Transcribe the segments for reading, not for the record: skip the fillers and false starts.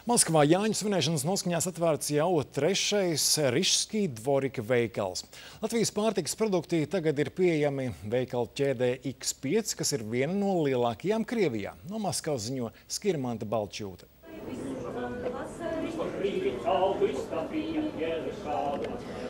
Maskavā Jāņu svinēšanas noskaņās atvērts jau trešais Rižskij dvorika veikals. Latvijas pārtikas produkti tagad ir pieejami veikalu ķēdē X5, kas ir viena no lielākajām Krievijā. No Maskavas ziņo Skirmanta Balčūte.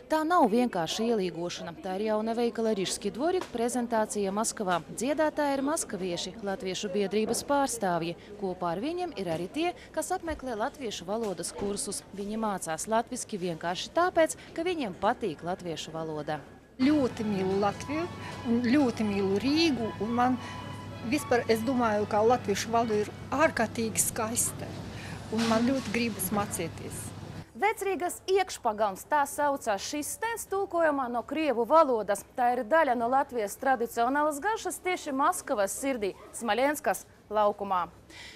Tā nav vienkārši ielīgošana. Tā ir jauna veikala Rižskij dvorika prezentācija Maskavā. Dziedātāji ir maskavieši, latviešu biedrības pārstāvji. Kopā ar viņiem ir arī tie, kas apmeklē latviešu valodas kursus. Viņi mācās latviski vienkārši tāpēc, ka viņiem patīk latviešu valoda. Ļoti mīlu Latviju un ļoti mīlu Rīgu. Un man vispār, es domāju, ka latviešu valoda ir ārkārtīgi skaista. Un man ļoti gribas mācīties. Vecrīgas iekšpagalms, tā saucās šis stends tulkojumā no krievu valodas. Tā ir daļa no Latvijas tradicionālas garšas tieši Maskavas sirdī, Smaļenskas laukumā.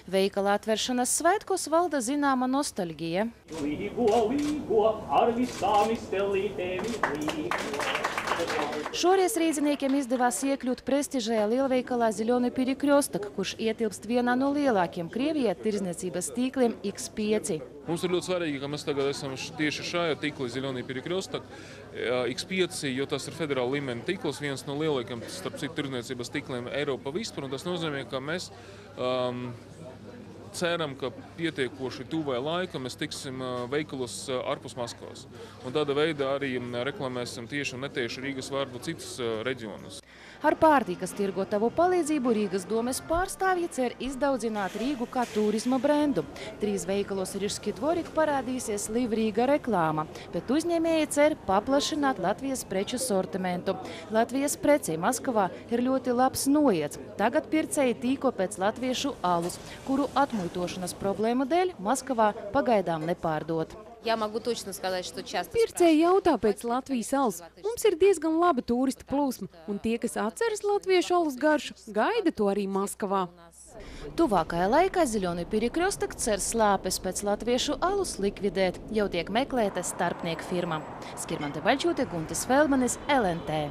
Veikala atveršanas svētkos valda zināma nostalģija. Šoreiz rīdziniekiem izdevās iekļūt prestižajā lielveikalā Zeļonij Perekrjostok, kurš ietilpst vienā no lielākiem Krievijā tirdzniecības tīkliem X5. Mums ir ļoti svarīgi, ka mēs tagad esam tieši šajā tīklī Zeļonij Perekrjostok X5, jo tas ir federāla līmeņa tīkls, viens no lielākiem, starp citu, tirdzniecības tīkliem Eiropā vispār, un tas nozīmē, ka mēs ceram, ka pietiekoši tuvajā laikā mēs tiksim veikalos ārpus Maskavas. Un tāda veida arī reklamēsim tieši un netieši Rīgas vārdu citus reģionus. Ar pārtikas tirgotavu palīdzību Rīgas domes pārstāvji cer izdaudzināt Rīgu kā turisma brendu. 3 veikalos Rižskij dvorika parādīsies livrīga reklāma, bet uzņēmēji cer paplašināt Latvijas preču sortimentu. Latvijas precei Maskavā ir ļoti labs noiets. Tagad pircēji tīko pēc latviešu alus, kuru atmuitošanas problēmu dēļ Maskavā pagaidām nepārdot. Pircēji jautā pēc Latvijas alus. Mums ir diezgan laba turistu plūsma, un tie, kas atceras latviešu alus garšu, gaida to arī Maskavā. Tuvākajā laikā Zeļonij Perekrjostok cer slāpes pēc latviešu alus likvidēt. Jau tiek meklēta starpnieku firma. Skirmante Balčūte, Guntis Feldmanis, LNT.